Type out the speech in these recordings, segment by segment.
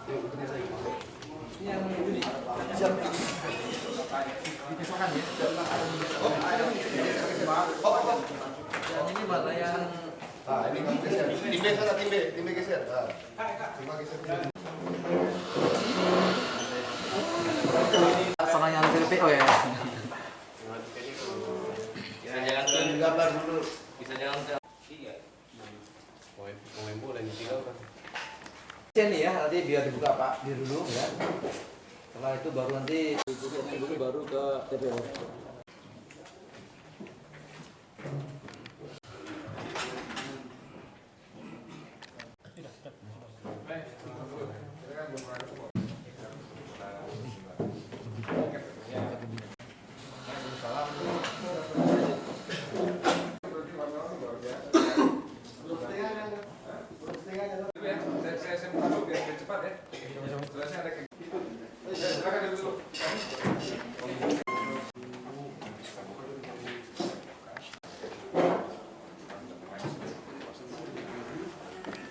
Yang ini siap dipisahkan ya. Yang ini mana yang ini kan geser. Tim B sana, tim B geser. Tim A geser. sama yang PO ya. Bisa jalan gambar dulu. Bisa jalan tiga. Pemain bola yang tiga kan. Ini ya, nanti biar dibuka Pak di dulu ya. Setelah itu baru nanti dulu baru ke TPO. Saya buka dulu biar cepat ya. Jelasnya ada kayak gitu. Silakan dulu.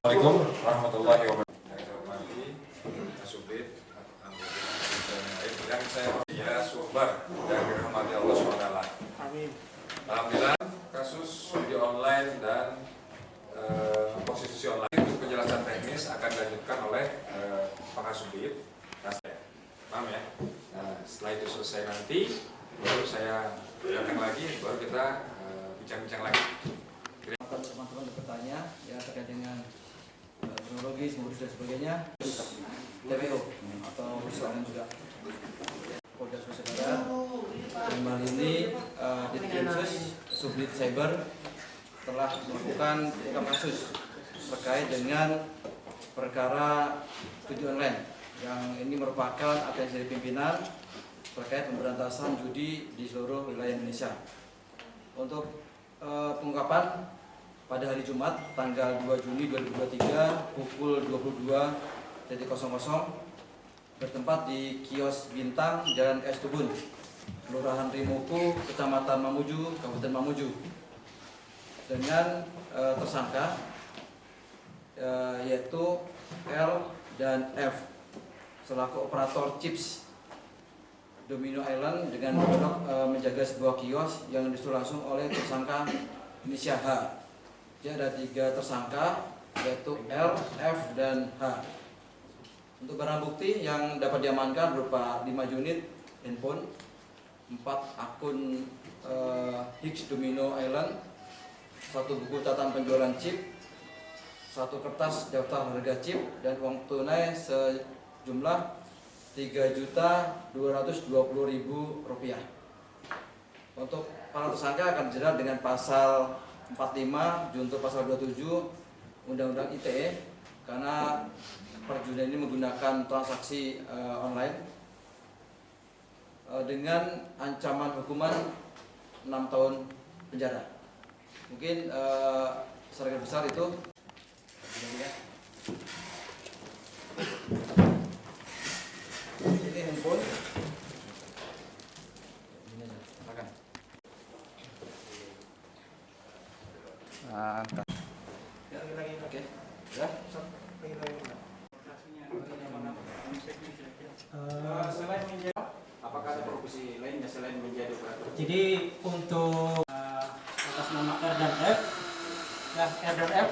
Assalamualaikum warahmatullahi wabarakatuh. Subdit yang saya ya Sumber yang dirahmati Allah SWT. Amin. Alhamdulillah kasus video online dan prostitusi online itu penjelasan teknis akan dilanjutkan oleh Pak Kasubdit. Paham ya? Nah, setelah itu selesai nanti baru saya datang lagi, baru kita bincang-bincang lagi. Teman-teman bertanya ya terkait dengan teknologi, modus dan sebagainya, TPO atau usaha juga Polda Sulawesi Barat. Dalam ini Ditkrimsus Subdit Cyber telah melakukan ungkap kasus terkait dengan perkara judi online yang ini merupakan atensi dari pimpinan terkait pemberantasan judi di seluruh wilayah Indonesia. Untuk pengungkapan pada hari Jumat tanggal 2 Juni 2023 pukul 22.00 bertempat di kios Bintang Jalan KS Tubun, Kelurahan Rimoku, Kecamatan Mamuju, Kabupaten Mamuju, dengan tersangka yaitu L dan F selaku operator chips Domino Island dengan menjaga sebuah kios yang disuruh langsung oleh tersangka inisial H. Jadi ada 3 tersangka yaitu L, F, dan H. Untuk barang bukti yang dapat diamankan berupa 5 unit handphone, 4 akun Hicks Domino Island, 1 buku catatan penjualan chip, 1 kertas daftar harga chip, dan uang tunai sejumlah Rp3.220.000. Untuk para tersangka akan dijerat dengan pasal 45 junto pasal 27 Undang-Undang ITE karena perjudian ini menggunakan transaksi online dengan ancaman hukuman 6 tahun penjara. Mungkin secara besar itu. Ini handphone. Ini aja, silakan. Ya, lagi. Oke. Ya, selain menjadi, apakah ada profesi lainnya selain menjadi operator? jadi untuk atas nama R dan F, ya R dan F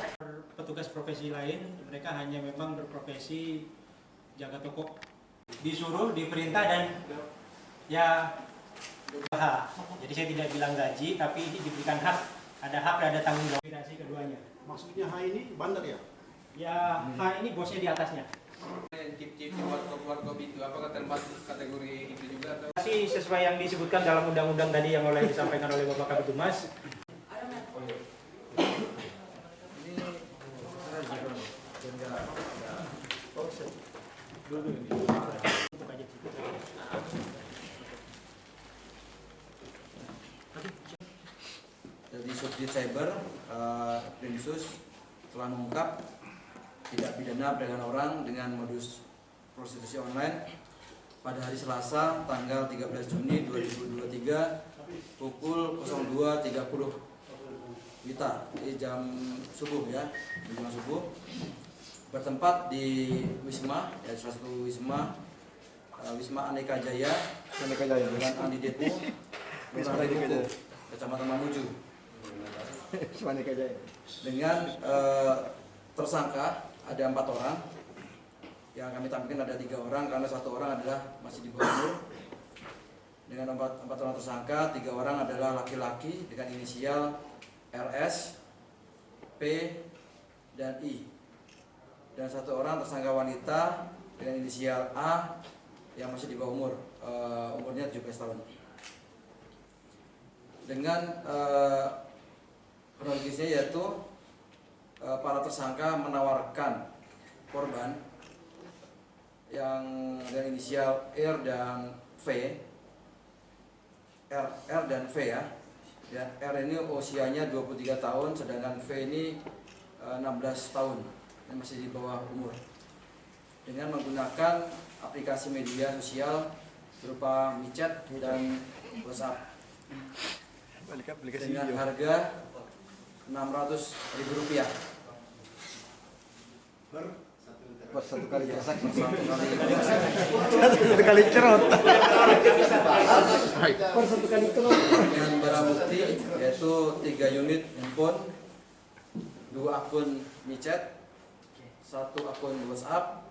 petugas profesi lain, mereka hanya memang berprofesi jaga toko, disuruh, diperintah dan ya hak. Jadi saya tidak bilang gaji, tapi ini diberikan hak, ada hak dan ada tanggung jawab. Keduanya. Maksudnya H ini bandar ya? Ya H ini bosnya di atasnya. Chip-chip warkop itu apakah termasuk kategori itu juga atau? Masih sesuai yang disebutkan dalam undang-undang tadi yang oleh disampaikan oleh Bapak Kabid Humas. Jadi Subdit Cyber Ditkrimsus telah mengungkap tindak pidana perdagangan orang dengan modus prostitusi online pada hari Selasa tanggal 13 Juni 2023 pukul 02.30 WITA, jam subuh ya, jam subuh, bertempat di Wisma, ya salah satu Wisma Aneka Jaya dengan Andi Depo, Kelurahan Rekuko, Kecamatan Mamuju. Dengan tersangka ada 4 orang, yang kami tampilkan ada 3 orang karena 1 orang adalah masih di bawah umur. Dengan 4 orang tersangka, 3 orang adalah laki-laki dengan inisial RS, P, dan I. Dan 1 orang tersangka wanita dengan inisial A yang masih di bawah umur, umurnya 17 tahun. Dengan kronologisnya yaitu para tersangka menawarkan korban yang dengan inisial R dan V, R dan V ya. Dan R ini usianya 23 tahun, sedangkan V ini 16 tahun, yang masih di bawah umur. Dengan menggunakan aplikasi media sosial berupa micet dan WhatsApp dengan harga Rp600.000 Per 1 kali transaksi. Satu kali cerot. dengan barang bukti yaitu 3 unit handphone, 2 akun micet, 1 akun WhatsApp,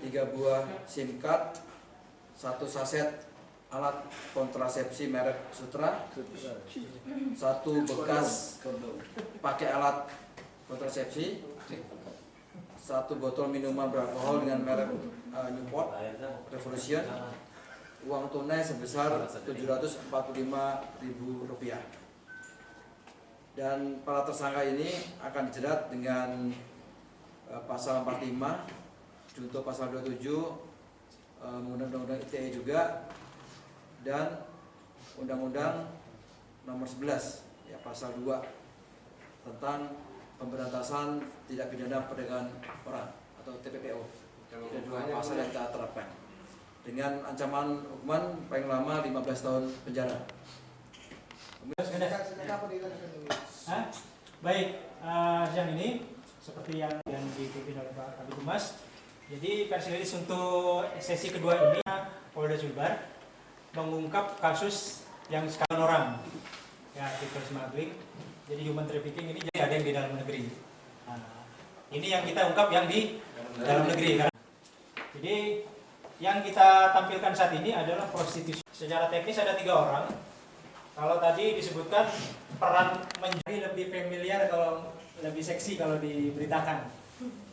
3 buah SIM card, 1 saset alat kontrasepsi merek Sutra, 1 bekas pakai alat kontrasepsi, 1 botol minuman beralkohol dengan merek Newport Revolution, uang tunai sebesar Rp745.000. Dan para tersangka ini akan dijerat dengan pasal 45, junto pasal 27, Undang-Undang ITE juga, dan Undang-Undang Nomor 11 ya pasal 2 tentang pemberantasan tindak pidana perdagangan orang atau TPPO. Ada 2 pasal yang kita terapkan dengan ancaman hukuman paling lama 15 tahun penjara. Baik, siang ini seperti yang dipimpin oleh Pak Kabid Humas. Jadi versi rilis untuk sesi kedua ini Polda Sulbar mengungkap kasus yang sekian orang ya, people smuggling. Jadi human trafficking ini jadi ada yang di dalam negeri. Nah, ini yang kita ungkap yang di dalam negeri. Jadi yang kita tampilkan saat ini adalah prostitusi. Secara teknis ada 3 orang. Kalau tadi disebutkan peran menjadi lebih familiar, kalau lebih seksi kalau diberitakan.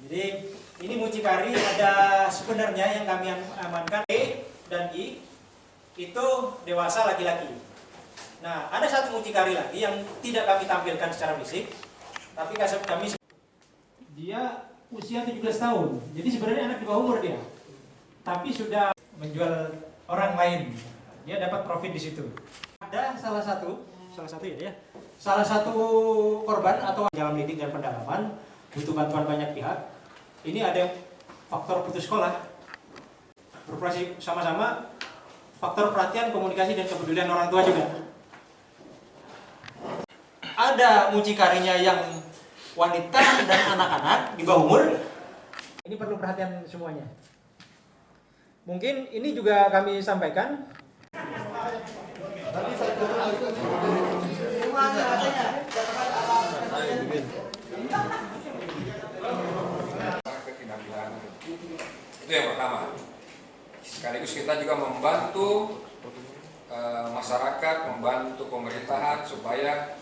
Jadi ini mucikari ada sebenarnya yang kami amankan E dan I itu dewasa laki-laki. Nah, ada 1 mucikari lagi yang tidak kami tampilkan secara fisik, tapi kami dia usia 17 tahun. Jadi sebenarnya anak di bawah umur dia. Tapi sudah menjual orang lain. Dia dapat profit di situ. Ada salah satu korban atau dalam lidik dan pendalaman butuh bantuan banyak pihak. Ini ada faktor putus sekolah, beroperasi sama-sama, faktor perhatian, komunikasi, dan kepedulian orang tua juga. Ada mucikarinya yang wanita dan anak-anak di bawah umur. Ini perlu perhatian semuanya. Mungkin ini juga kami sampaikan. Itu yang pertama. Sekaligus kita juga membantu masyarakat, membantu pemerintahan supaya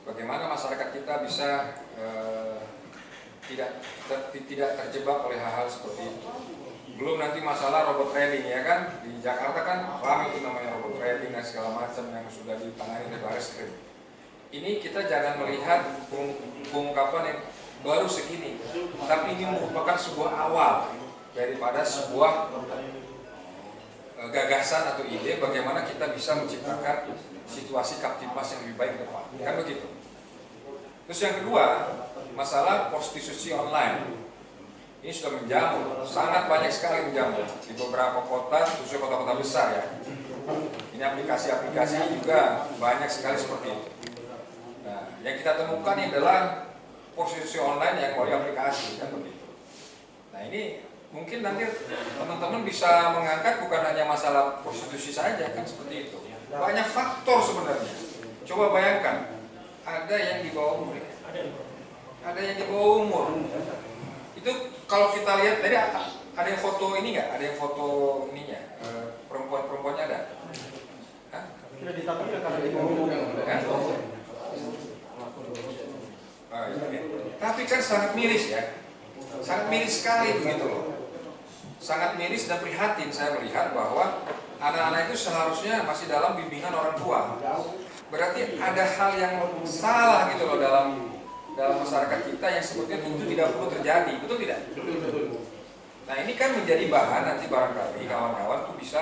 bagaimana masyarakat kita bisa tidak terjebak oleh hal-hal seperti itu. Belum nanti masalah robot trading ya kan, di Jakarta kan ramai itu namanya robot trading dan segala macam yang sudah ditangani oleh Barreskrim. Ini kita jangan melihat pengungkapan yang baru segini, tapi ini merupakan sebuah awal daripada sebuah gagasan atau ide bagaimana kita bisa menciptakan situasi Kaptipas yang lebih baik ke depan, kan begitu. Terus yang kedua, masalah prostitusi online. Ini sudah menjamur, sangat banyak sekali menjamur di beberapa kota, khususnya kota-kota besar ya. Ini aplikasi-aplikasi juga banyak sekali seperti itu. Nah, yang kita temukan ini adalah prostitusi online yang melalui aplikasi, kan begitu. Nah ini mungkin nanti teman-teman bisa mengangkat bukan hanya masalah prostitusi saja kan seperti itu. Banyak faktor sebenarnya. Coba bayangkan, ada yang di bawah umur, ada yang di bawah umur. Itu kalau kita lihat tadi ada yang foto ini nggak? Ada yang foto ininya perempuan-perempuannya ada? Hah? Tidak ditampilkan karena di bawah umur. Oh, iya. Tapi kan sangat miris ya, sangat miris sekali begitu loh. Sangat miris dan prihatin saya melihat bahwa anak-anak itu seharusnya masih dalam bimbingan orang tua. Berarti ada hal yang salah gitu loh dalam masyarakat kita yang seperti itu tidak perlu terjadi, betul tidak? Nah ini kan menjadi bahan nanti barangkali kawan-kawan tuh bisa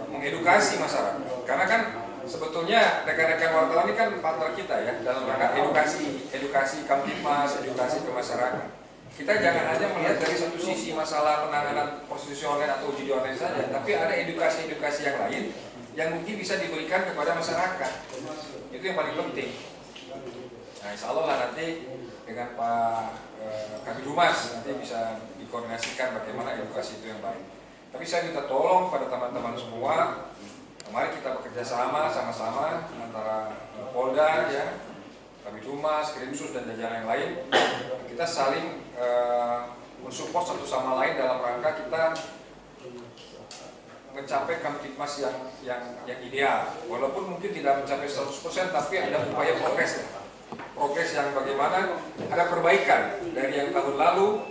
mengedukasi masyarakat. Karena kan sebetulnya rekan-rekan wartawan ini kan partner kita ya dalam rangka edukasi Kamtibmas, edukasi ke masyarakat. Kita jangan hanya melihat dari satu sisi masalah penanganan prostitusi online atau judi online saja, tapi ada edukasi-edukasi yang lain yang mungkin bisa diberikan kepada masyarakat. Itu yang paling penting. Nah, insya Allah lah nanti dengan Pak Kabid Humas nanti bisa dikoordinasikan bagaimana edukasi itu yang baik. Tapi saya minta tolong pada teman-teman semua, mari kita bekerja sama-sama antara Polda ya, Kabid Humas, Krimsus dan jajaran yang lain. Kita saling mensupport satu sama lain dalam rangka kita mencapai Kamtibmas yang ideal. Walaupun mungkin tidak mencapai 100%, tapi ada upaya progres yang bagaimana ada perbaikan dari yang tahun lalu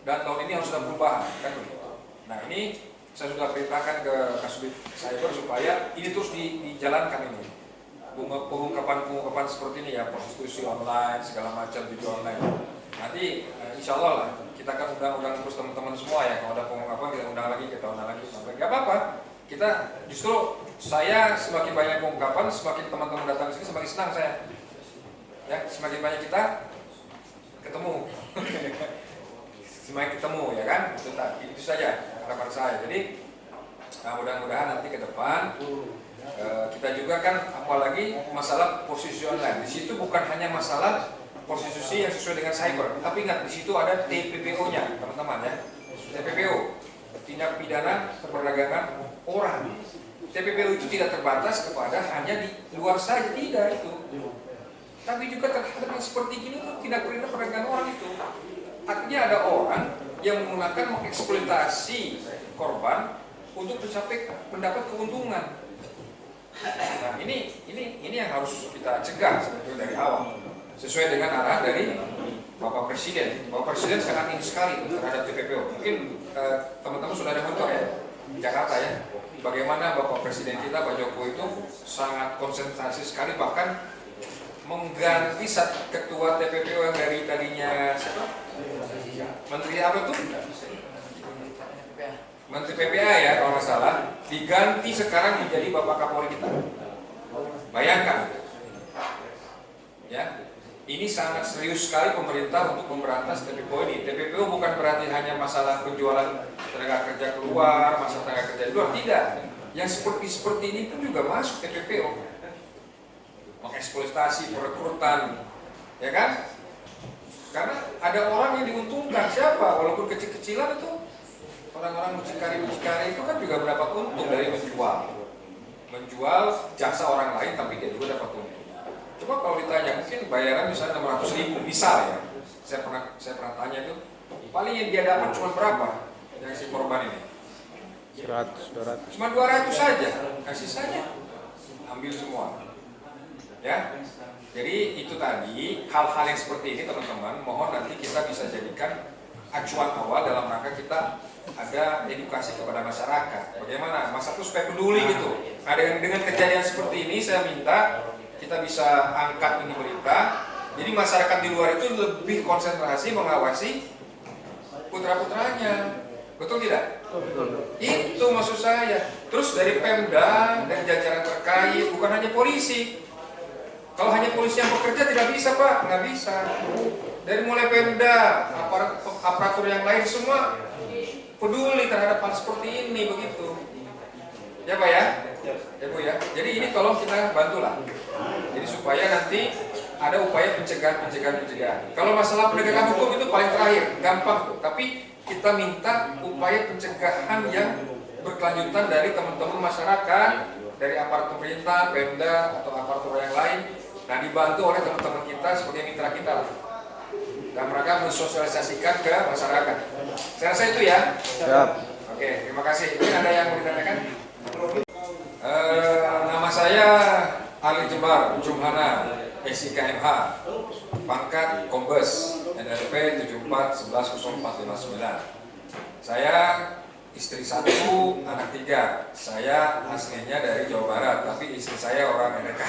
dan tahun ini harus ada perubahan kan begitu. Nah ini saya sudah perintahkan ke Kasubit Cyber supaya ini terus dijalankan ini. Pengungkapan seperti ini ya, prostitusi online, segala macam video online. Nanti insya Allah lah, kita akan undang terus teman-teman semua ya, kalau ada pengungkapan kita undang lagi, sampai nggak apa-apa. Kita justru saya semakin banyak pengungkapan, semakin teman-teman datang ke sini semakin senang saya. Ya, semakin banyak kita ketemu, semakin ketemu ya kan, itu saja harapan saya. Jadi mudah-mudahan nanti ke depan. Kita juga kan apalagi masalah prostitusi online. Di situ bukan hanya masalah prostitusi yang sesuai dengan cyber, tapi ingat di situ ada TPPO-nya, teman-teman ya. TPPO, tindak pidana perdagangan orang. TPPO itu tidak terbatas kepada hanya di luar saja, tidak itu. Tapi juga terhadap yang seperti gini tuh tindak pidana perdagangan orang itu. Artinya ada orang yang menggunakan mengeksploitasi korban untuk mendapat keuntungan. Nah ini yang harus kita cegah sebetulnya dari awal sesuai dengan arahan dari Bapak Presiden. Bapak Presiden sangat ingin sekali terhadap TPPO. Mungkin teman-teman sudah ada monitor ya di Jakarta ya, bagaimana Bapak Presiden kita Pak Jokowi itu sangat konsentrasi sekali, bahkan mengganti ketua TPPO yang dari tadinya siapa? Menteri apa tuh? Menteri PPA ya kalau nggak salah, diganti sekarang menjadi Bapak Kapolri kita. Bayangkan, ya, ini sangat serius sekali pemerintah untuk memberantas TPPO ini. TPPO bukan berarti hanya masalah penjualan tenaga kerja keluar, masalah tenaga kerja di luar, tidak. Yang seperti ini pun juga masuk TPPO. Mengeksploitasi, perekrutan, ya kan? Karena ada orang yang diuntungkan, siapa? Walaupun kecil-kecilan itu. Orang-orang mucikari itu kan juga mendapat untung dari menjual jasa orang lain, tapi dia juga dapat untung. Coba kalau ditanya, mungkin bayaran misalnya 600.000 misal ya, saya pernah tanya itu, paling yang dia dapat cuma berapa yang si korban ini? 100, 200. Cuma 200 saja, kasih saja, ambil semua. Ya, jadi itu tadi hal-hal yang seperti ini teman-teman, mohon nanti kita bisa jadikan acuan awal dalam rangka kita ada edukasi kepada masyarakat. Bagaimana masyarakat supaya peduli gitu. Nah dengan kejadian seperti ini saya minta kita bisa angkat ini berita. Jadi masyarakat di luar itu lebih konsentrasi mengawasi putra-putranya. Betul tidak? Itu maksud saya. Terus dari Pemda dan jajaran terkait, bukan hanya polisi. Kalau hanya polisi yang bekerja tidak bisa Pak, nggak bisa. Dari mulai Pemda, aparatur yang lain semua peduli terhadap hal seperti ini begitu. Ya Pak ya? Ya Bu ya. Jadi ini tolong kita bantulah. Jadi supaya nanti ada upaya pencegahan. Kalau masalah penegakan hukum itu paling terakhir, gampang tuh. Tapi kita minta upaya pencegahan yang berkelanjutan dari teman-teman masyarakat, dari aparat pemerintah, Pemda atau aparatur yang lain, dan dibantu oleh teman-teman kita sebagai mitra kita lah. Dan mereka mensosialisasikan ke masyarakat. Saya rasa itu ya. Siap. Oke, terima kasih. Mungkin ada yang mau ditanyakan? Nama saya Ali Jembar Jumhana, SIKMH, pangkat Kombes, NRP 74110459. Saya istri 1, anak 3. Saya aslinya dari Jawa Barat, tapi istri saya orang NRK.